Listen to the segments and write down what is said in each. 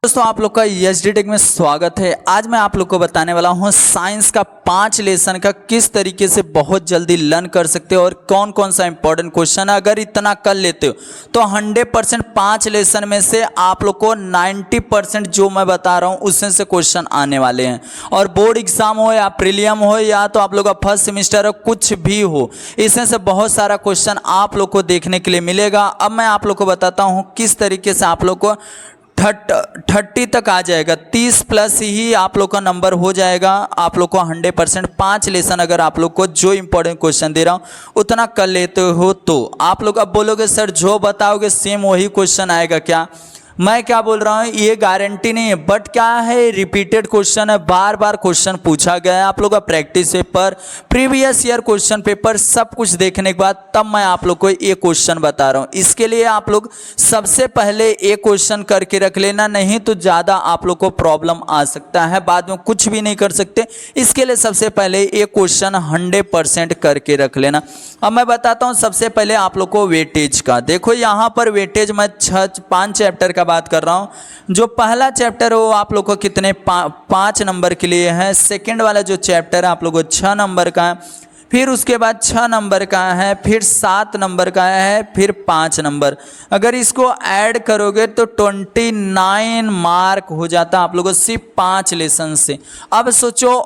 दोस्तों आप लोग का एचडी टेक में स्वागत है। आज मैं आप लोग को बताने वाला हूं साइंस का 5 लेसन का किस तरीके से बहुत जल्दी लर्न कर सकते हो और कौन कौन सा इंपॉर्टेंट क्वेश्चन है। अगर इतना कर लेते हो तो 100% 5 लेसन में से आप लोग को 90% जो मैं बता रहा हूं उसमें से क्वेश्चन आने वाले हैं। और बोर्ड एग्जाम हो या प्रीलियम हो या तो आप लोग का फर्स्ट सेमिस्टर हो, कुछ भी हो, इसमें से बहुत सारा क्वेश्चन आप लोग को देखने के लिए मिलेगा। अब मैं आप लोग को बताता हूँ किस तरीके से आप लोग को 30 तक आ जाएगा। 30 प्लस ही आप लोग का नंबर हो जाएगा। आप लोग को 100% 5 लेसन अगर आप लोग को जो इंपॉर्टेंट क्वेश्चन दे रहा हूँ उतना कर लेते हो तो आप लोग अब बोलोगे सर जो बताओगे सेम वही क्वेश्चन आएगा क्या? मैं क्या बोल रहा हूँ ये गारंटी नहीं है, बट क्या है रिपीटेड क्वेश्चन है, बार बार क्वेश्चन पूछा गया है। आप लोग का practice paper, previous year question paper सब कुछ देखने के बाद तब मैं आप लोग को ये क्वेश्चन बता रहा हूँ। इसके लिए आप लोग सबसे पहले ये क्वेश्चन करके रख लेना, नहीं तो ज़्यादा आप लोग को प्रॉब्लम आ सकता है, बाद में कुछ भी नहीं कर सकते। इसके लिए सबसे पहले ये क्वेश्चन 100% करके रख लेना। अब मैं बताता हूँ सबसे पहले आप लोग को वेटेज का। देखो यहाँ पर वेटेज मैं 5 चैप्टर का बात कर रहा हूं। जो पहला चैप्टर है वो आप लोग को कितने 5 नंबर के लिए है। सेकंड वाला जो चैप्टर है आप लोग को 6 नंबर का है, फिर उसके बाद 6 नंबर का है, फिर 7 नंबर का है, फिर 5 नंबर। अगर इसको ऐड करोगे तो 29 मार्क हो जाता है आप लोगों को सिर्फ 5 लेसन से। अब सोचो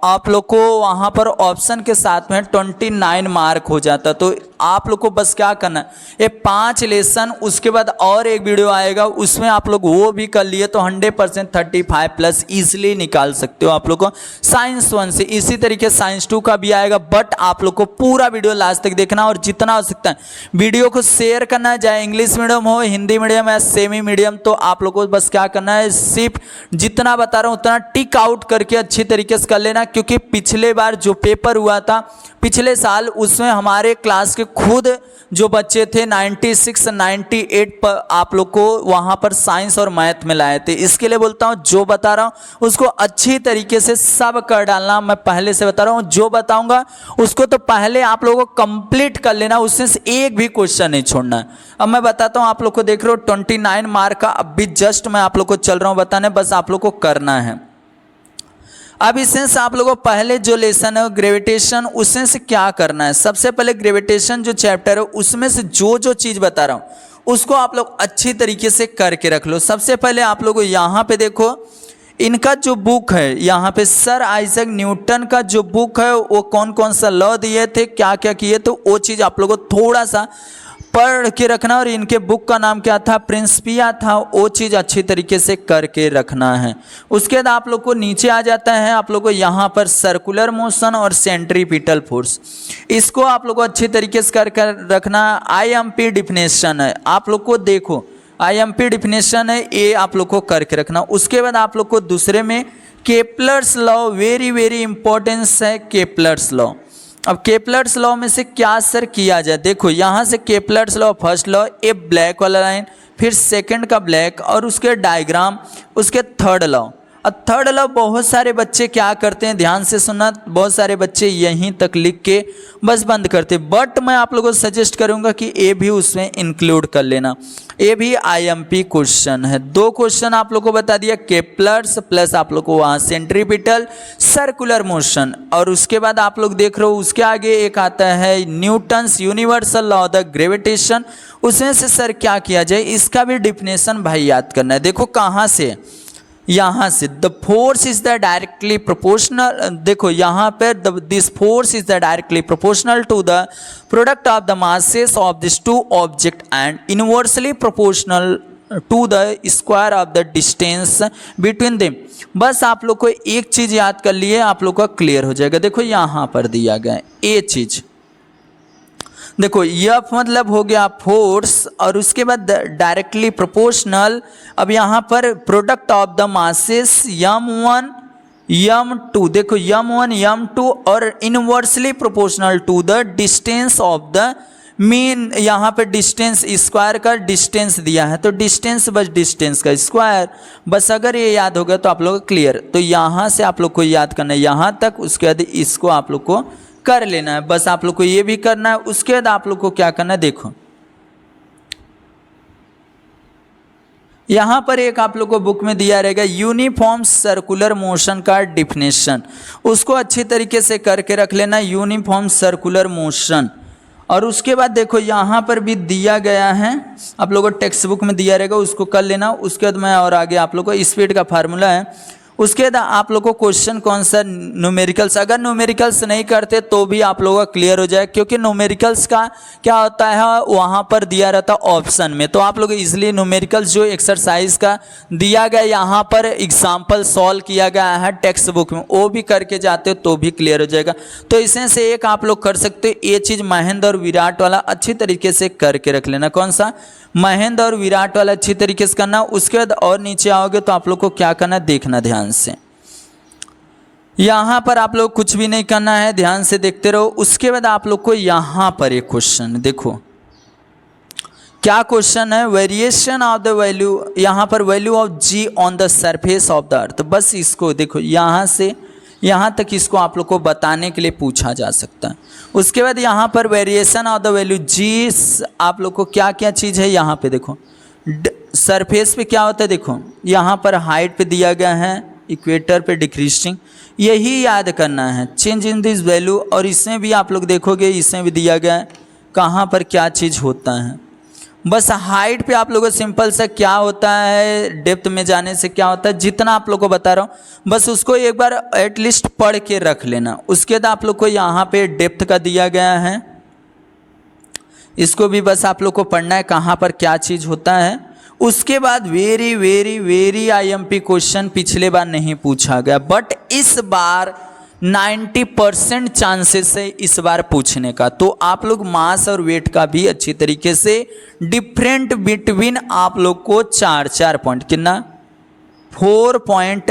आप लोग को वहाँ पर ऑप्शन के साथ में 29 मार्क हो जाता, तो आप लोग को बस क्या करना है ये 5 लेसन, उसके बाद और एक वीडियो आएगा उसमें आप लोग वो भी कर लिए तो 100% 35 प्लस ईजिली निकाल सकते हो आप लोग को साइंस 1 से। इसी तरीके साइंस 2 का भी आएगा, बट आप लोग को पूरा वीडियो लास्ट तक देखना और जितना हो सकता है वीडियो को शेयर करना है, चाहे इंग्लिश मीडियम हो, हिंदी मीडियम या सेमी मीडियम। तो आप लोग को बस क्या करना है सिर्फ जितना बता रहा हूँ उतना टिक आउट करके अच्छी तरीके से कर लेना, क्योंकि पिछले बार जो पेपर हुआ था पिछले साल उसमें हमारे क्लास के खुद जो बच्चे थे 96 98 पर आप लोग को वहाँ पर साइंस और मैथ में लाए थे। इसके लिए बोलता हूँ जो बता रहा हूँ उसको अच्छी तरीके से सब कर डालना। मैं पहले से बता रहा हूँ जो बताऊँगा उसको तो पहले आप लोगों को कंप्लीट कर लेना, उसमें से एक भी क्वेश्चन नहीं छोड़ना है। अब मैं बताता हूँ आप लोग को, देख रहे हो 29 मार्क का अभी जस्ट मैं आप लोग को चल रहा हूँ बताने, बस आप लोग को करना है। अब इसमें से आप लोगों को पहले जो लेसन है ग्रेविटेशन, उसमें से क्या करना है। सबसे पहले ग्रेविटेशन जो चैप्टर है उसमें से जो जो चीज़ बता रहा हूँ उसको आप लोग अच्छी तरीके से करके रख लो। सबसे पहले आप लोगों को यहाँ पे देखो इनका जो बुक है, यहाँ पे सर आइजैक न्यूटन का जो बुक है वो कौन कौन सा लॉ दिए थे, क्या क्या किए, तो वो चीज़ आप लोगों को थोड़ा सा पढ़ के रखना। और इनके बुक का नाम क्या था, प्रिंसिपिया था, वो चीज़ अच्छी तरीके से करके रखना है। उसके बाद आप लोग को नीचे आ जाता है आप लोग को यहाँ पर सर्कुलर मोशन और सेंट्रीपिटल फोर्स, इसको आप लोग को अच्छी तरीके से कर रखना। आईएमपी डिफिनेशन है आप लोग को, देखो आईएमपी डिफिनेशन है ये आप लोग को करके रखना। उसके बाद आप लोग को दूसरे में Kepler's law, very very importance है केपलर्स लॉ। अब केपलर्स लॉ में से क्या सर किया जाए, देखो यहाँ से Kepler's law first law A black वाला लाइन, फिर सेकंड का ब्लैक और उसके डायग्राम, उसके थर्ड लॉ। अब थर्ड लॉ बहुत सारे बच्चे क्या करते हैं, ध्यान से सुनना, बहुत सारे बच्चे यहीं तक लिख के बस बंद करते, बट मैं आप लोगों को सजेस्ट करूंगा कि ये भी उसमें इंक्लूड कर लेना। ये भी आईएमपी क्वेश्चन है। 2 क्वेश्चन आप लोग को बता दिया, केपलर्स प्लस आप लोग को वहाँ सेंट्रीपिटल सर्कुलर मोशन, और उसके बाद आप लोग देख रहे हो उसके आगे एक आता है Newton's universal law the gravitation. उसमें से सर क्या किया जाए, इसका भी डिफिनेशन भाई याद करना है। देखो कहाँ से, यहाँ से the force is the directly proportional, देखो यहाँ पर this force is the directly proportional to the product of the masses of this 2 object and inversely proportional to the square of the distance between them. बस आप लोग को एक चीज़ याद कर लिए आप लोग का क्लियर हो जाएगा। देखो यहाँ पर दिया गया है ये चीज़, देखो यफ मतलब हो गया फोर्स और उसके बाद डायरेक्टली प्रोपोर्शनल। अब यहाँ पर product of the masses m1 m2, देखो m1 m2 और inversely proportional to the distance of the mean, यहाँ पे डिस्टेंस स्क्वायर का डिस्टेंस दिया है तो डिस्टेंस बस डिस्टेंस का स्क्वायर। बस अगर ये याद हो गया तो आप लोग क्लियर। तो यहाँ से आप लोग को याद करना है यहाँ तक, उसके बाद इसको आप लोग को कर लेना है। बस आप लोग को ये भी करना है। उसके बाद आप लोग को क्या करना है, देखो यहाँ पर एक आप लोग को बुक में दिया रहेगा यूनिफॉर्म सर्कुलर मोशन का डिफिनेशन, उसको अच्छी तरीके से करके रख लेना, यूनिफॉर्म सर्कुलर मोशन। और उसके बाद देखो यहाँ पर भी दिया गया है, आप लोगों को टेक्स्ट बुक में दिया रहेगा, उसको कर लेना। उसके बाद मैं और आगे आप लोग को स्पीड का फार्मूला है। उसके बाद आप लोग को क्वेश्चन कौन सा, न्यूमेरिकल्स। अगर न्यूमेरिकल्स नहीं करते तो भी आप लोगों का क्लियर हो जाए, क्योंकि न्यूमेरिकल्स का क्या होता है वहाँ पर दिया रहता है ऑप्शन में, तो आप लोग इसलिए न्यूमेरिकल्स जो एक्सरसाइज का दिया गया यहाँ पर एग्जाम्पल सॉल्व किया गया है टेक्स्ट बुक में, वो भी करके जाते हो तो भी क्लियर हो जाएगा। तो इसमें से एक आप लोग कर सकते हो, ये चीज़ महेंद्र और विराट वाला अच्छी तरीके से करके रख लेना। कौन सा, महेंद्र और विराट वाला अच्छी तरीके से करना। उसके बाद और नीचे आओगे तो आप लोग को क्या करना है, देखना ध्यान से। यहाँ पर आप लोग कुछ भी नहीं करना है, ध्यान से देखते रहो। उसके बाद आप लोग को यहाँ पर एक क्वेश्चन देखो, क्या क्वेश्चन है, वेरिएशन ऑफ द वैल्यू, यहाँ पर value of G on the surface of the earth. बस इसको देखो, यहाँ से यहाँ तक इसको आप लोग को बताने के लिए पूछा जा सकता है। उसके बाद यहाँ पर वेरिएशन ऑफ द वैल्यू जी, आप लोग को क्या क्या चीज़ है यहाँ पे देखो, सरफेस पे क्या होता है देखो, यहाँ पर हाइट पे दिया गया है, इक्वेटर पे डिक्रीजिंग, यही याद करना है। चेंज इन दिस वैल्यू, और इसमें भी आप लोग देखोगे, इसमें भी दिया गया है कहाँ पर क्या चीज़ होता है। बस हाइट पे आप लोगों को सिंपल सा क्या होता है, डेप्थ में जाने से क्या होता है, जितना आप लोग को बता रहा हूँ बस उसको एक बार एटलीस्ट पढ़ के रख लेना। उसके बाद आप लोग को यहाँ पे डेप्थ का दिया गया है, इसको भी बस आप लोग को पढ़ना है कहाँ पर क्या चीज़ होता है। उसके बाद very very very IMP question पिछले बार नहीं पूछा गया, बट इस बार 90% चांसेस है इस बार पूछने का। तो आप लोग मास और वेट का भी अच्छी तरीके से डिफरेंट बिटवीन आप लोग को 4 पॉइंट, कितना 4 पॉइंट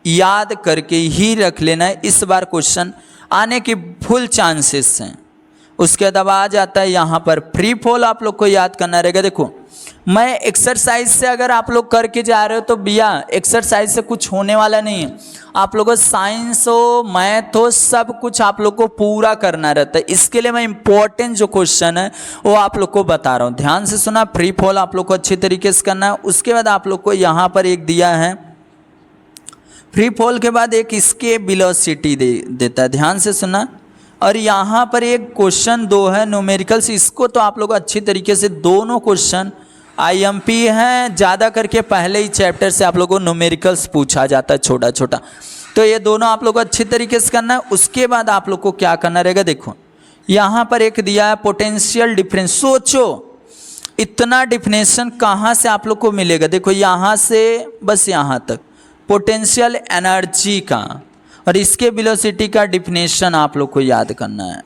याद करके ही रख लेना है। इस बार क्वेश्चन आने की फुल चांसेस हैं। उसके बाद आ जाता है यहाँ पर फ्री फॉल, आप लोग को याद करना रहेगा। देखो मैं एक्सरसाइज से अगर आप लोग करके जा रहे हो तो भैया एक्सरसाइज से कुछ होने वाला नहीं है, आप लोगों को साइंस हो मैथ हो सब कुछ आप लोग को पूरा करना रहता है। इसके लिए मैं इंपॉर्टेंट जो क्वेश्चन है वो आप लोग को बता रहा हूँ, ध्यान से सुना। फ्री फॉल आप लोग को अच्छी तरीके से करना है। उसके बाद आप लोग को यहाँ पर एक दिया है, फ्री फॉल के बाद एक इसके वेलोसिटी देता है, ध्यान से सुना। और यहाँ पर एक क्वेश्चन 2 है न्यूमेरिकल्स, इसको तो आप लोग अच्छी तरीके से दोनों क्वेश्चन आईएमपी हैं, ज़्यादा करके पहले ही चैप्टर से आप लोगों को न्यूमेरिकल्स पूछा जाता है छोटा छोटा, तो ये दोनों आप लोग को अच्छी तरीके से करना है। उसके बाद आप लोग को क्या करना रहेगा, देखो यहाँ पर एक दिया है पोटेंशियल डिफरेंस। सोचो इतना डिफिनेशन कहाँ से आप लोग को मिलेगा, देखो यहाँ से बस यहाँ तक पोटेंशियल एनर्जी का, और इसके वेलोसिटी का डिफिनेशन आप लोग को याद करना है।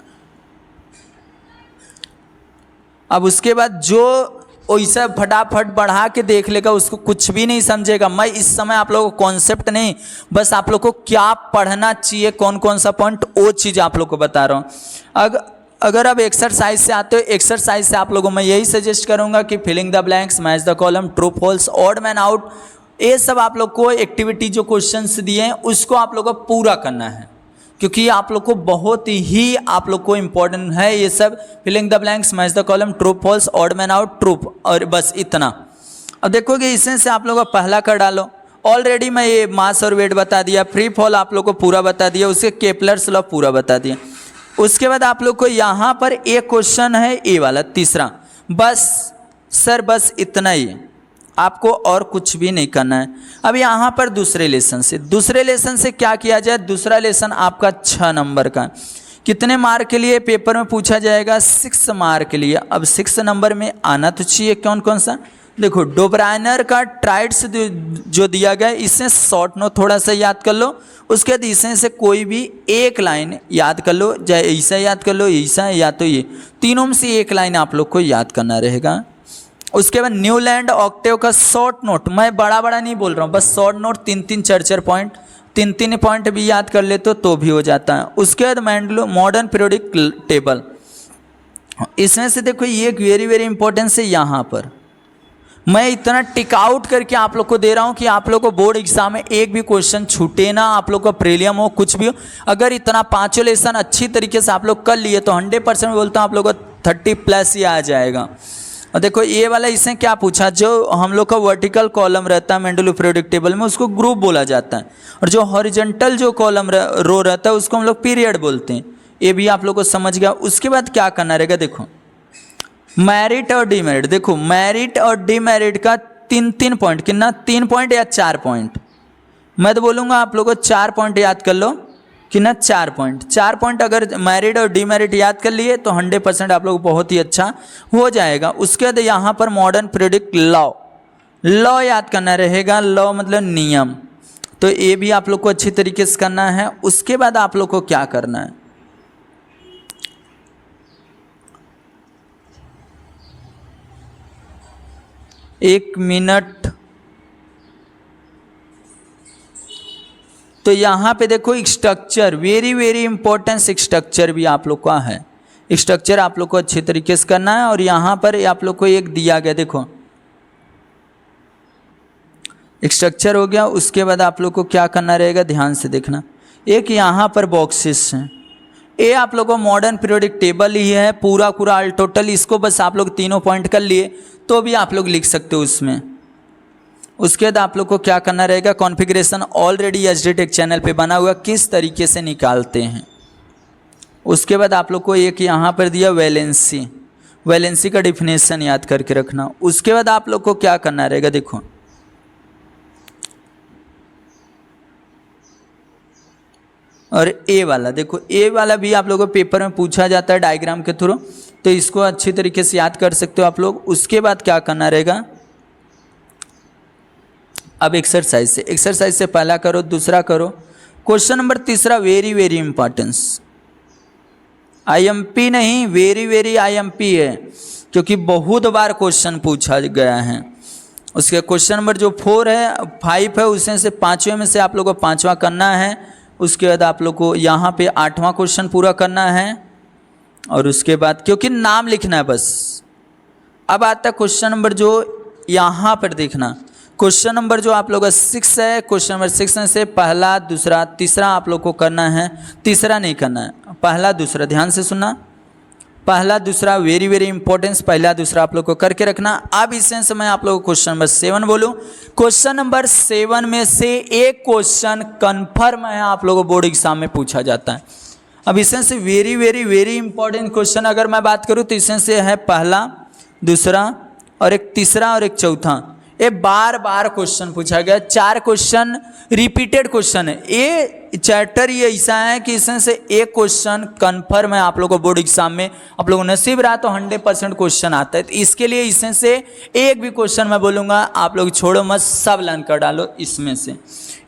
अब उसके बाद जो वैसा फटाफट बढ़ा के देख लेगा उसको कुछ भी नहीं समझेगा। मैं इस समय आप लोगों को कॉन्सेप्ट नहीं, बस आप लोग को क्या पढ़ना चाहिए, कौन कौन सा पॉइंट, वो चीज़ आप लोग को बता रहा हूँ। अगर आप एक्सरसाइज से आते हो, एक्सरसाइज से आप लोगों को मैं यही सजेस्ट करूँगा कि filling the blanks, match the column, true false, odd man out, ये सब आप लोग को एक्टिविटी जो क्वेश्चंस दिए हैं उसको आप लोग को पूरा करना है, क्योंकि आप लोग को बहुत ही आप लोग को इम्पोर्टेंट है ये सब। Filling the blanks, match the column, true false, odd man out, true, और बस इतना। अब देखोगे इसमें से आप लोग को पहला कर डालो। ऑलरेडी मैं ये मास और वेट बता दिया, फ्री फॉल आप लोग को पूरा बता दिया, उसके केपलर्स लॉ पूरा बता दिया। उसके बाद आप लोग को यहाँ पर एक क्वेश्चन है ए वाला तीसरा, बस सर बस इतना ही, आपको और कुछ भी नहीं करना है। अब यहाँ पर दूसरे लेसन से क्या किया जाए, दूसरा लेसन आपका 6 नंबर का, कितने मार्क के लिए पेपर में पूछा जाएगा, 6 मार्क के लिए। अब 6 नंबर में आना तो चाहिए कौन कौन सा, देखो डोब्राइनर का ट्राइड्स जो दिया गया, इससे शॉर्ट नोट थोड़ा सा याद कर लो। उसके बाद इसमें से कोई भी एक लाइन याद कर लो, चाहे ऐसा याद कर लो, ऐसा या तो ये, तीनों में से एक लाइन आप लोग को याद करना रहेगा। उसके बाद न्यूलैंड ऑक्टेव का शॉर्ट नोट, मैं बड़ा बड़ा नहीं बोल रहा हूँ, बस शॉर्ट नोट 3-3 4-4 पॉइंट, 3-3 पॉइंट भी याद कर ले तो भी हो जाता है। उसके बाद मैंडलो मॉडर्न पीरियोडिक टेबल, इसमें से देखो ये वेरी वेरी इंपॉर्टेंस है। यहाँ पर मैं इतना टिक आउट करके आप लोग को दे रहा हूँ कि आप लोग को बोर्ड एग्जाम में एक भी क्वेश्चन छूटे ना, आप लोग का प्रीलियम हो कुछ भी हो, अगर इतना 5 लेसन अच्छी तरीके से आप लोग कर लिए तो 100% बोलता हूँ आप लोग को 30+ ही आ जाएगा। और देखो ये वाला इससे क्या पूछा, जो हम लोग का वर्टिकल कॉलम रहता है मेंडल पीरियोडिक टेबल में उसको ग्रुप बोला जाता है, और जो हॉरिजॉन्टल जो कॉलम रो रहता है उसको हम लोग पीरियड बोलते हैं। ये भी आप लोग को समझ गया। उसके बाद क्या करना रहेगा, देखो मेरिट और डीमेरिट। देखो मेरिट और डीमेरिट का 3 पॉइंट, कितना 3 पॉइंट या 4 पॉइंट, मैं तो बोलूँगा आप लोगों को 4 पॉइंट याद कर लो, कितना 4 पॉइंट। 4 पॉइंट अगर मेरिट और डीमेरिट याद कर लिए तो 100% आप लोग बहुत ही अच्छा हो जाएगा। उसके बाद यहाँ पर मॉडर्न पीरियोडिक लॉ याद करना रहेगा। लॉ मतलब नियम, तो ये भी आप लोग को अच्छी तरीके से करना है। उसके बाद आप लोग को क्या करना है, एक मिनट, तो यहाँ पे देखो स्ट्रक्चर, वेरी इंपॉर्टेंट स्ट्रक्चर भी आप लोग का है। स्ट्रक्चर आप लोग को अच्छे तरीके से करना है। और यहाँ पर आप लोग को एक दिया गया, देखो स्ट्रक्चर हो गया। उसके बाद आप लोग को क्या करना रहेगा, ध्यान से देखना, एक यहाँ पर बॉक्सेस हैं, ये आप लोग को मॉडर्न पीरियोडिक टेबल ही है पूरा ऑल टोटल। इसको बस आप लोग 3 पॉइंट कर लिए तो भी आप लोग लिख सकते हो उसमें। उसके बाद आप लोग को क्या करना रहेगा, कॉन्फ़िगरेशन ऑलरेडी एचडी चैनल पे बना हुआ, किस तरीके से निकालते हैं। उसके बाद आप लोग को एक यहाँ पर दिया वैलेंसी का डिफिनेशन याद करके रखना। उसके बाद आप लोग को क्या करना रहेगा, देखो और ए वाला, देखो ए वाला भी आप लोगों को पेपर में पूछा जाता है डायग्राम के थ्रू, तो इसको अच्छी तरीके से याद कर सकते हो आप लोग। उसके बाद क्या करना रहेगा, अब एक्सरसाइज से पहला करो, दूसरा करो। Question number 3 very importance, IMP नहीं, वेरी IMP है, क्योंकि बहुत बार क्वेश्चन पूछा गया है। उसके क्वेश्चन नंबर जो 4 है 5 है, उसमें से 5वें में से आप लोगों को 5वां करना है। उसके बाद आप लोग को यहाँ पे 8वां क्वेश्चन पूरा करना है। और उसके बाद क्योंकि नाम लिखना है बस। अब आता है क्वेश्चन नंबर जो यहाँ पर देखना, क्वेश्चन नंबर जो आप लोग का 6 है, क्वेश्चन नंबर 6 में से पहला, दूसरा, तीसरा आप लोग को करना है। तीसरा नहीं करना है, पहला दूसरा, ध्यान से सुनना, पहला दूसरा वेरी इंपॉर्टेंस, पहला दूसरा आप लोग को करके रखना। अब इससे मैं आप लोग को क्वेश्चन नंबर 7 बोलूँ। क्वेश्चन नंबर 7 में से एक क्वेश्चन कन्फर्म है आप लोगों को बोर्ड एग्जाम में पूछा जाता है। अब इसमें से वेरी इंपॉर्टेंट क्वेश्चन अगर मैं बात करूँ तो इसमें से है पहला, दूसरा और एक तीसरा और एक चौथा। ये बार क्वेश्चन पूछा गया, 4 क्वेश्चन रिपीटेड क्वेश्चन है। ये चैप्टर ये ऐसा है कि इसमें से एक क्वेश्चन कन्फर्म है आप लोगों को बोर्ड एग्जाम में, आप लोगों को नसीब रहा तो 100% क्वेश्चन आता है। तो इसके लिए इसमें से एक भी क्वेश्चन मैं बोलूँगा आप लोग छोड़ो मत, सब लर्न कर डालो इसमें से,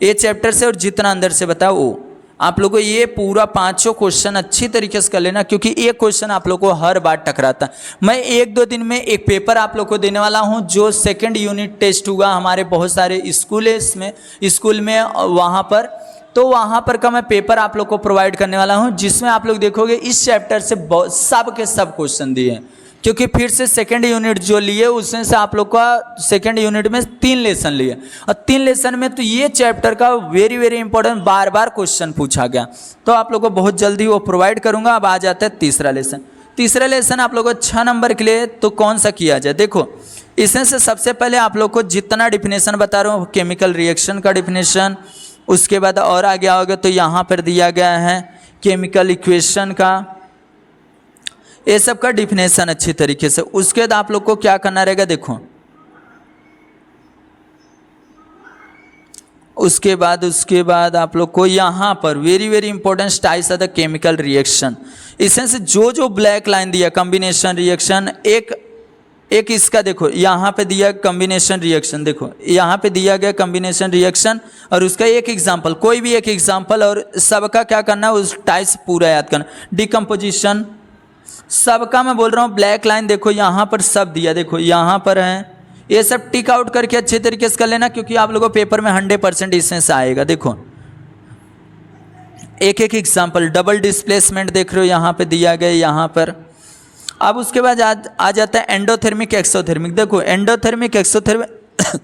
ये चैप्टर से, और जितना अंदर से बताओ वो आप लोगों को ये पूरा 5 क्वेश्चन अच्छी तरीके से कर लेना, क्योंकि एक क्वेश्चन आप लोग को हर बार टकराता है। मैं 1-2 दिन में एक पेपर आप लोग को देने वाला हूं, जो 2nd यूनिट टेस्ट हुआ हमारे बहुत सारे स्कूल में वहां पर, तो वहां पर का मैं पेपर आप लोग को प्रोवाइड करने वाला हूं, जिसमें आप लोग देखोगे इस चैप्टर से सब के सब क्वेश्चन दिए हैं। क्योंकि फिर से 2nd यूनिट जो लिए उसमें से आप लोग का 2nd यूनिट में 3 लेसन लिए, और 3 लेसन में तो ये चैप्टर का वेरी इंपॉर्टेंट बार क्वेश्चन पूछा गया, तो आप लोग को बहुत जल्दी वो प्रोवाइड करूंगा। अब आ जाता है तीसरा लेसन आप लोग को 6 नंबर के लिए, तो कौन सा किया जाए। देखो इसमें से सबसे पहले आप लोग को जितना डिफिनेशन बता रहा हूँ, केमिकल रिएक्शन का डिफिनेशन, उसके बाद और आगे आओगे तो यहाँ पर दिया गया है केमिकल इक्वेशन का, ये सब का डिफिनेशन अच्छी तरीके से। उसके बाद आप लोग को क्या करना रहेगा, देखो उसके बाद आप लोग को यहाँ पर very important types of the chemical reaction, इसमें से जो ब्लैक लाइन दिया कॉम्बिनेशन रिएक्शन, एक इसका देखो यहाँ पे दिया कॉम्बिनेशन रिएक्शन, देखो यहाँ पे दिया गया कॉम्बिनेशन रिएक्शन, और उसका एक एग्जांपल, कोई भी एक एग्जांपल, और सबका क्या करना है उस टाइप्स पूरा याद करना। डिकम्पोजिशन सबका मैं बोल रहा हूँ, ब्लैक लाइन देखो यहाँ पर सब दिया, देखो यहाँ पर है, ये सब टिक आउट करके अच्छे तरीके से कर लेना, क्योंकि आप लोगों को पेपर में 100% इसमें से आएगा। देखो एक एग्जांपल, डबल डिस्प्लेसमेंट देख रहे हो यहाँ पे दिया गया यहाँ पर। अब उसके बाद आ जाता है एंडोथर्मिक एक्सोथर्मिक। देखो एंडोथर्मिक एक्सोथर्मिक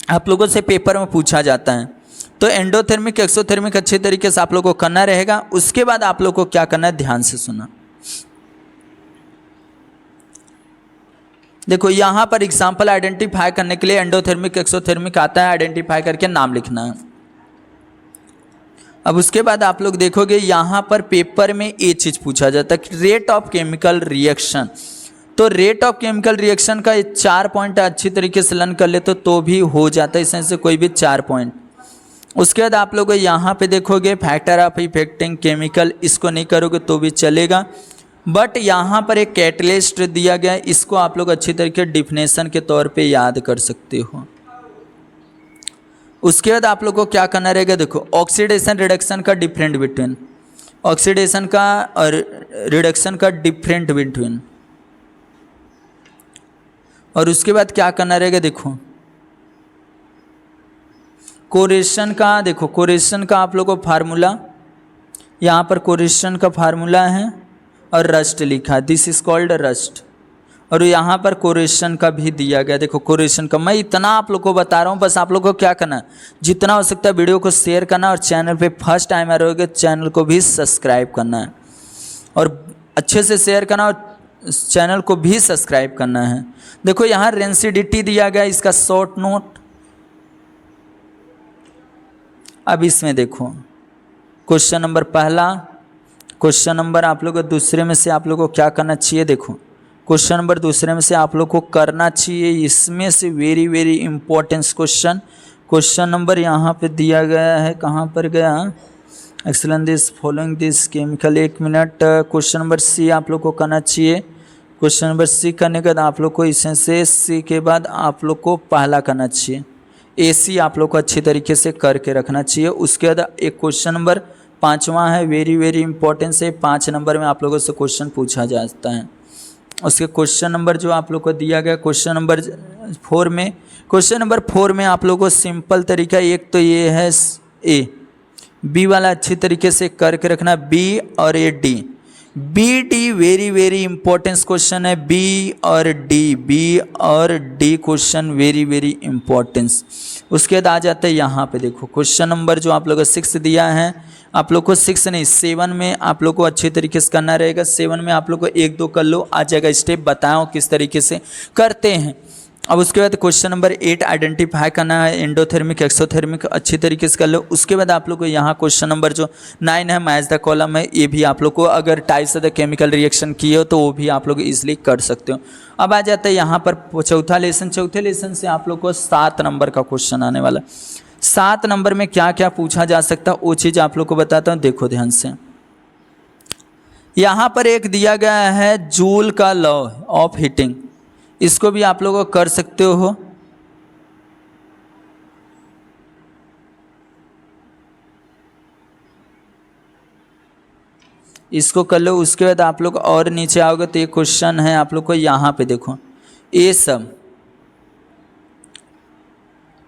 आप लोगों से पेपर में पूछा जाता है, तो एंडोथर्मिक एक्सोथर्मिक अच्छे तरीके से आप लोगों को करना रहेगा। उसके बाद आप लोग को क्या करना है, ध्यान से सुना, देखो यहाँ पर एग्जाम्पल आइडेंटिफाई करने के लिए एंडोथर्मिक एक्सोथर्मिक आता है, आइडेंटिफाई करके नाम लिखना है। अब उसके बाद आप लोग देखोगे यहाँ पर पेपर में ये चीज़ पूछा जाता है कि रेट ऑफ केमिकल रिएक्शन। तो रेट ऑफ केमिकल रिएक्शन का 4 पॉइंट अच्छी तरीके से लर्न कर ले तो भी हो जाता है, इसमें से कोई भी 4 पॉइंट। उसके बाद आप लोग यहाँ पे देखोगे फैक्टर ऑफ इफेक्टिंग केमिकल, इसको नहीं करोगे तो भी चलेगा, बट यहाँ पर एक कैटलिस्ट दिया गया है, इसको आप लोग अच्छी तरीके डिफिनेशन के तौर पे याद कर सकते हो। उसके बाद आप लोग को क्या करना रहेगा, देखो ऑक्सीडेशन रिडक्शन का डिफरेंट बिटवीन, ऑक्सीडेशन का और रिडक्शन का डिफरेंट बिटवीन। और उसके बाद क्या करना रहेगा, देखो कोरेशन का, देखो कोरेशन का आप लोग को फार्मूला, यहाँ पर कोरेशन का फार्मूला है और रस्ट लिखा, दिस इज कॉल्ड रस्ट। और यहाँ पर कोरेशन का भी दिया गया, देखो कोरेशन का। मैं इतना आप लोग को बता रहा हूँ, बस आप लोग को क्या करना है, जितना हो सकता है वीडियो को शेयर करना, और चैनल पे फर्स्ट टाइम आ रहे होगे चैनल को भी सब्सक्राइब करना है, और अच्छे से शेयर करना और चैनल को भी सब्सक्राइब करना है। देखो यहाँ रेंसिडिटी दिया गया, इसका शॉर्ट नोट। अब इसमें देखो क्वेश्चन नंबर पहला, क्वेश्चन नंबर आप लोग को दूसरे में से आप लोग को क्या करना चाहिए, देखो क्वेश्चन नंबर दूसरे में से आप लोग को करना चाहिए, इसमें से very very important question. Question number यहाँ पे दिया गया है, कहाँ पर गया, explain this following this chemical, 1 minute. Question number C आप लोग को करना चाहिए। क्वेश्चन नंबर सी करने के बाद आप लोग को इसमें से सी के बाद आप लोग को पहला करना चाहिए, AC आप लोग को अच्छी तरीके से करके रखना चाहिए। उसके बाद एक क्वेश्चन नंबर 5वां है, वेरी वेरी इंपॉर्टेंट से 5 नंबर में आप लोगों से क्वेश्चन पूछा जाता है। उसके क्वेश्चन नंबर जो आप लोग को दिया गया क्वेश्चन नंबर 4 में, क्वेश्चन नंबर 4 में आप लोगों को सिंपल तरीका, एक तो ये है A, B वाला अच्छी तरीके से करके रखना, B और ये D, B D very very important question है, B और D question very very importance. उसके बाद आ जाता है यहाँ पे, देखो क्वेश्चन नंबर जो आप लोगों को 6 दिया है, आप लोग को 6 नहीं 7 में आप लोग को अच्छे तरीके से करना रहेगा। 7 में आप लोग को 1-2 कर लो, आ जाएगा, स्टेप बताओ किस तरीके से करते हैं। अब उसके बाद क्वेश्चन नंबर 8 आइडेंटिफाई करना है, एंडोथर्मिक एक्सोथर्मिक अच्छी तरीके से कर लो। उसके बाद आप लोग को यहाँ क्वेश्चन नंबर जो 9 है, मैच द कॉलम है, ये भी आप लोग को अगर types of the chemical reaction किए हो तो वो भी आप लोग इजीली कर सकते हो। अब आ जाता है यहाँ पर चौथे लेसन से आप लोग को 7 नंबर का क्वेश्चन आने वाला। 7 नंबर में क्या क्या पूछा जा सकता है वो चीज़ आप लोग को बताता हूँ, देखो ध्यान से। यहाँ पर एक दिया गया है जूल का लॉ ऑफ हीटिंग, इसको भी आप लोगों को कर सकते हो। इसको कर लो। उसके बाद आप लोग और नीचे आओगे तो ये क्वेश्चन है आप लोग को, यहाँ पे देखो ये सब,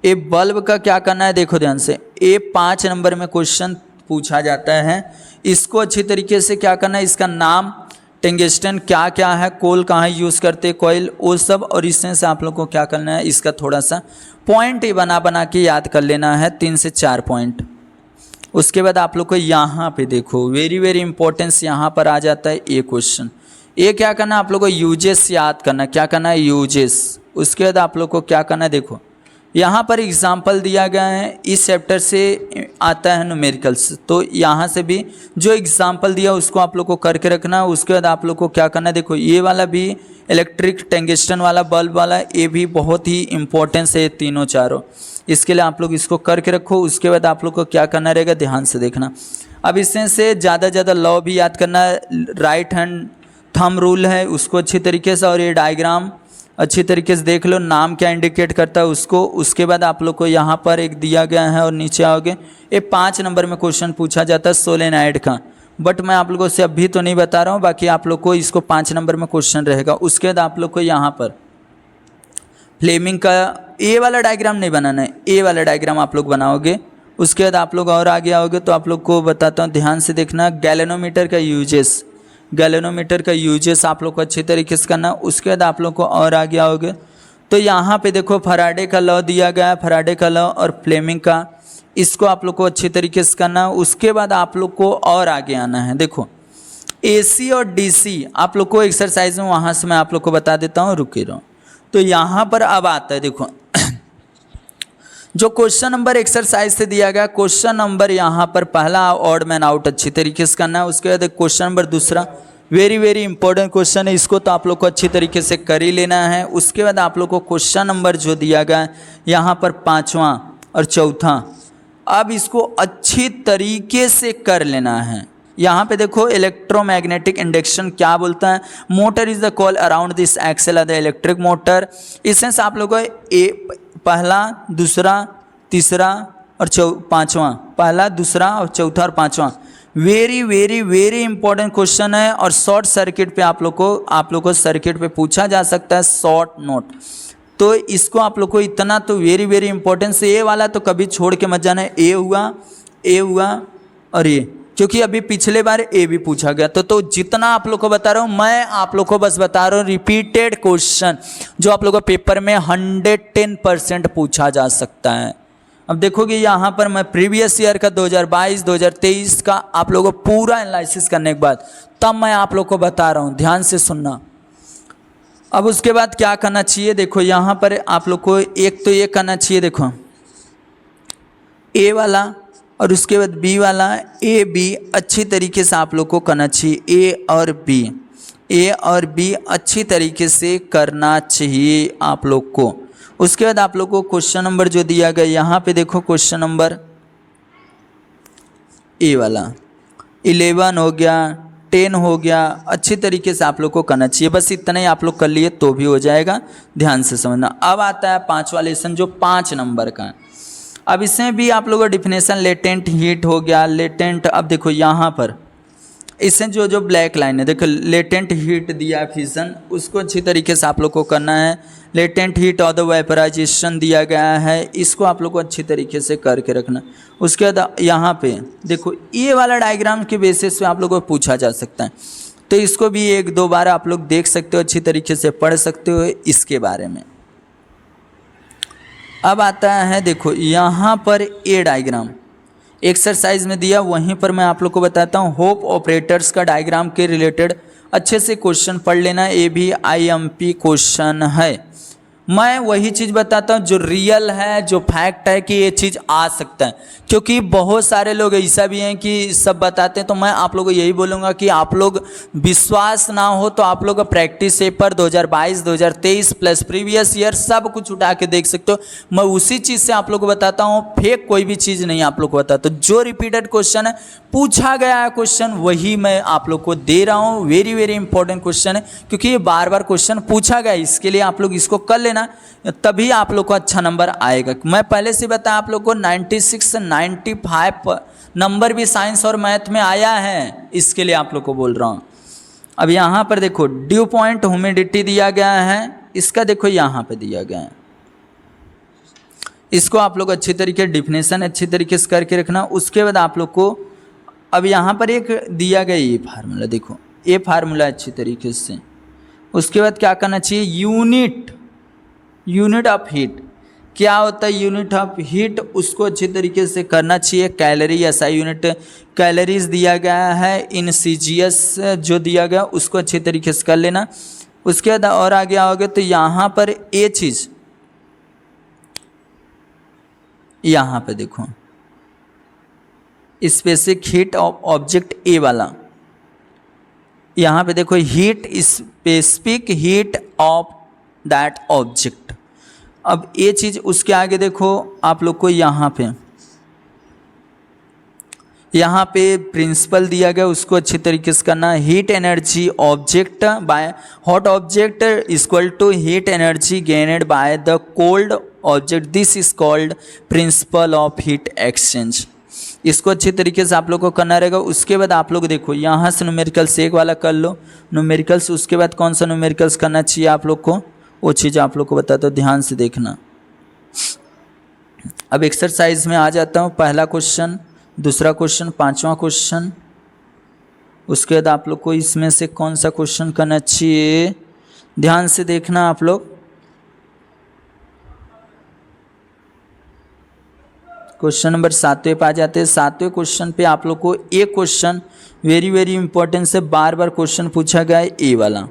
ये बल्ब का क्या करना है, देखो ध्यान से। ये 5 नंबर में क्वेश्चन पूछा जाता है, इसको अच्छी तरीके से क्या करना है, इसका नाम, टंगस्टन क्या क्या है, कोल कहाँ यूज़ करते, कोयल, वो सब। और इसमें से आप लोग को क्या करना है, इसका थोड़ा सा पॉइंट ही बना के याद कर लेना है, 3 से 4 पॉइंट। उसके बाद आप लोग को यहाँ पे देखो वेरी वेरी इंपॉर्टेंस, यहाँ पर आ जाता है ये क्वेश्चन। ये क्या करना है, आप लोग को यूजेस याद करना, क्या करना है, यूजेस। उसके बाद आप लोग को क्या करना है, देखो यहाँ पर एग्जाम्पल दिया गया है, इस चैप्टर से आता है न्यूमेरिकल्स, तो यहाँ से भी जो एग्जाम्पल दिया उसको आप लोग को करके रखना। उसके बाद आप लोग को क्या करना है, देखो ये वाला भी इलेक्ट्रिक टंगस्टन वाला बल्ब वाला, ये भी बहुत ही इंपॉर्टेंस है, तीनों चारों, इसके लिए आप लोग इसको करके रखो। उसके बाद आप लोग को क्या करना रहेगा, ध्यान से देखना। अब इसमें से ज़्यादा लॉ भी याद करना है, राइट हैंड थंब रूल है उसको अच्छी तरीके से, और ये डायग्राम अच्छी तरीके से देख लो, नाम क्या इंडिकेट करता है उसको। उसके बाद आप लोग को यहाँ पर एक दिया गया है, और नीचे आओगे ये 5 नंबर में क्वेश्चन पूछा जाता है सोलेनाइड का, बट मैं आप लोगों से अभी तो नहीं बता रहा हूँ, बाकी आप लोग को इसको 5 नंबर में क्वेश्चन रहेगा। उसके बाद आप लोग को यहाँ पर फ्लेमिंग का ए वाला डायग्राम नहीं बनाना है, ए वाला डायग्राम आप लोग बनाओगे। उसके बाद आप लोग और आगे आओगे तो आप लोग को बताता हूँ, ध्यान से देखना। गैलेनोमीटर का यूजेस, गैलेनोमीटर का यूजेस आप लोग को अच्छी तरीके से करना। उसके बाद आप लोग को और आगे आओगे तो यहाँ पे देखो फैराडे का लॉ दिया गया है, फैराडे का लॉ और फ्लेमिंग का, इसको आप लोग को अच्छी तरीके से करना। उसके बाद आप लोग को और आगे आना है, देखो AC और DC आप लोग को एक्सरसाइज में, वहाँ से मैं आप लोग को बता देता हूँ, रुके रहो। तो यहाँ पर अब आता है देखो जो क्वेश्चन नंबर एक्सरसाइज से दिया गया, क्वेश्चन नंबर यहाँ पर पहला ऑड मैन आउट अच्छी तरीके से करना है। उसके बाद क्वेश्चन नंबर दूसरा वेरी वेरी इंपॉर्टेंट क्वेश्चन है, इसको तो आप लोग को अच्छी तरीके से कर ही लेना है। उसके बाद आप लोग को क्वेश्चन नंबर जो दिया गया यहाँ पर पांचवा और चौथा, अब इसको अच्छी तरीके से कर लेना है। यहाँ पे देखो इलेक्ट्रोमैग्नेटिक इंडक्शन क्या बोलता है, motor is the coil around this axle of the electric motor. इसमें से आप लोगों को पहला दूसरा तीसरा और पांचवा, पहला दूसरा और चौथा और पांचवा very very very important question है। और शॉर्ट सर्किट पे आप लोग को सर्किट पे पूछा जा सकता है शॉर्ट नोट, तो इसको आप लोग को इतना तो वेरी वेरी इंपॉर्टेंट। ए वाला तो कभी छोड़ के मत जाना, ए हुआ और ये, क्योंकि अभी पिछले बार ए भी पूछा गया। तो जितना आप लोग को बता रहा हूँ मैं, आप लोग को बस बता रहा हूँ रिपीटेड क्वेश्चन जो आप लोग को पेपर में 110% पूछा जा सकता है। अब देखोगे यहाँ पर मैं प्रीवियस ईयर का 2022 2023 का आप लोगों को पूरा एनालिसिस करने के बाद तब मैं आप लोग को बता रहा हूँ, ध्यान से सुनना। अब उसके बाद क्या करना चाहिए, देखो यहाँ पर आप लोग को एक तो ये करना चाहिए, देखो ए वाला और उसके बाद बी वाला, ए बी अच्छी तरीके से आप लोग को करना चाहिए। ए और बी अच्छी तरीके से करना चाहिए आप लोग को। उसके बाद आप लोग को क्वेश्चन नंबर जो दिया गया यहाँ पे देखो, क्वेश्चन नंबर ए वाला 11 हो गया, 10 हो गया, अच्छी तरीके से आप लोग को करना चाहिए। बस इतना ही आप लोग कर लिए तो भी हो जाएगा, ध्यान से समझना। अब आता है पांचवा लेसन जो 5 नंबर का। अब इसमें भी आप लोगों को डिफिनेशन लेटेंट हीट हो गया, लेटेंट। अब देखो यहाँ पर इसमें जो ब्लैक लाइन है देखो, लेटेंट हीट दिया फिजन, उसको अच्छी तरीके से आप लोग को करना है। लेटेंट हीट और द वेपराइजेशन दिया गया है, इसको आप लोग को अच्छी तरीके से करके रखना। उसके बाद यहाँ पे देखो ये वाला डायग्राम के बेसिस पे आप लोगों को पूछा जा सकता है, तो इसको भी 1-2 बार आप लोग देख सकते हो, अच्छी तरीके से पढ़ सकते हो इसके बारे में। अब आता है देखो यहाँ पर ए डायग्राम एक्सरसाइज में दिया, वहीं पर मैं आप लोग को बताता हूँ। होप ऑपरेटर्स का डायग्राम के रिलेटेड अच्छे से क्वेश्चन पढ़ लेना, ये भी IMP क्वेश्चन है। मैं वही चीज़ बताता हूँ जो रियल है, जो फैक्ट है कि ये चीज़ आ सकता है, क्योंकि बहुत सारे लोग ऐसा भी हैं कि सब बताते हैं। तो मैं आप लोगों को यही बोलूँगा कि आप लोग विश्वास ना हो तो आप लोग का practice paper 2022 2023 plus previous year सब कुछ उठा के देख सकते हो। मैं उसी चीज़ से आप लोग को बताता हूँ, फेक कोई भी चीज़ नहीं आप लोग को बताता। तो जो रिपीटेड क्वेश्चन है, पूछा गया है क्वेश्चन, वही मैं आप लोग को दे रहा हूँ। वेरी वेरी इंपॉर्टेंट क्वेश्चन है, क्योंकि ये बार बार क्वेश्चन पूछा गया, इसके लिए आप लोग इसको कर लेना, तभी आप लोग को अच्छा नंबर आएगा। मैं पहले से बताया आप लोग को 96 से 95 नंबर भी साइंस और मैथ में आया है, इसके लिए आप लोग को बोल रहा हूँ। अब यहाँ पर देखो ड्यू पॉइंट ह्यूमिडिटी दिया गया है, इसका देखो यहाँ पे दिया गया है, इसको आप लोग अच्छी तरीके डिफिनेशन अच्छी तरीके से करके रखना। उसके बाद आप लोग को अब यहाँ पर एक दिया गया ये फार्मूला, देखो ये फार्मूला अच्छी तरीके से। उसके बाद क्या करना चाहिए, यूनिट ऑफ हीट क्या होता है, यूनिट ऑफ हीट उसको अच्छी तरीके से करना चाहिए। कैलोरी SI यूनिट कैलोरीज दिया गया है, इन CGS जो दिया गया उसको अच्छी तरीके से कर लेना। उसके बाद और आगे आओगे तो यहाँ पर ये चीज़, यहाँ पे देखो specific heat of object A वाला, यहाँ पे देखो heat specific heat of that object. अब ये चीज़ उसके आगे देखो आप लोग को यहाँ पे प्रिंसिपल दिया गया, उसको अच्छी तरीके से करना। Heat energy object by hot object equal to heat energy gained by the cold object, this is called principle of heat exchange. इसको अच्छी तरीके से आप लोग को करना रहेगा। उसके बाद आप लोग देखो यहाँ से न्यूमेरिकल्स एक वाला कर लो न्यूमेरिकल्स, उसके बाद कौन सा न्यूमेरिकल्स करना चाहिए आप लोग को, वो चीज़ आप लोग को बताता हूँ, ध्यान से देखना। अब एक्सरसाइज में आ जाता हूँ, पहला क्वेश्चन, दूसरा क्वेश्चन, पांचवा क्वेश्चन। उसके बाद आप लोग को इसमें से कौन सा क्वेश्चन करना चाहिए, ध्यान से देखना आप लोग। क्वेश्चन नंबर 7वें पे आ जाते हैं। 7वें क्वेश्चन पे आप लोग को एक क्वेश्चन वेरी वेरी इंपॉर्टेंट से बार बार क्वेश्चन पूछा गया है, ए वाला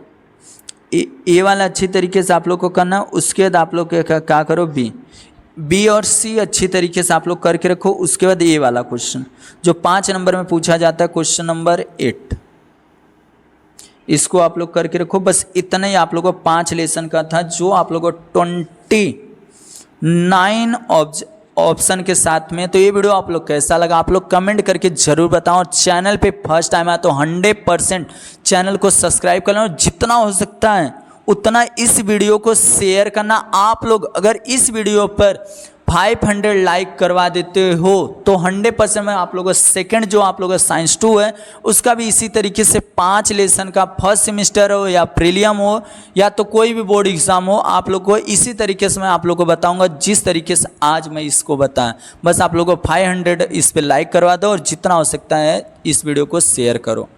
ए वाला अच्छी तरीके से आप लोग को करना, उसके बाद आप लोग क्या करो बी और सी अच्छी तरीके से आप लोग करके रखो। उसके बाद ए वाला क्वेश्चन जो 5 नंबर में पूछा जाता है, क्वेश्चन नंबर 8, इसको आप लोग करके रखो। बस इतना ही आप लोग को 5 लेसन का था, जो आप लोग को 29 ऑप्शन के साथ में। तो ये वीडियो आप लोग कैसा लगा आप लोग कमेंट करके जरूर बताओ। और चैनल पे फर्स्ट टाइम आया तो 100% चैनल को सब्सक्राइब कर लो, और जितना हो सकता है उतना इस वीडियो को शेयर करना। आप लोग अगर इस वीडियो पर 500 लाइक करवा देते हो तो 100% में आप लोगों का सेकंड जो आप लोगों का साइंस 2 है उसका भी इसी तरीके से 5 लेसन का फर्स्ट सेमेस्टर हो या प्रीलियम हो या तो कोई भी बोर्ड एग्जाम हो, आप लोग को इसी तरीके से मैं आप लोग को बताऊंगा जिस तरीके से आज मैं इसको बताया। बस आप लोगों को 500 इस पर लाइक करवा दो और जितना हो सकता है इस वीडियो को शेयर करो।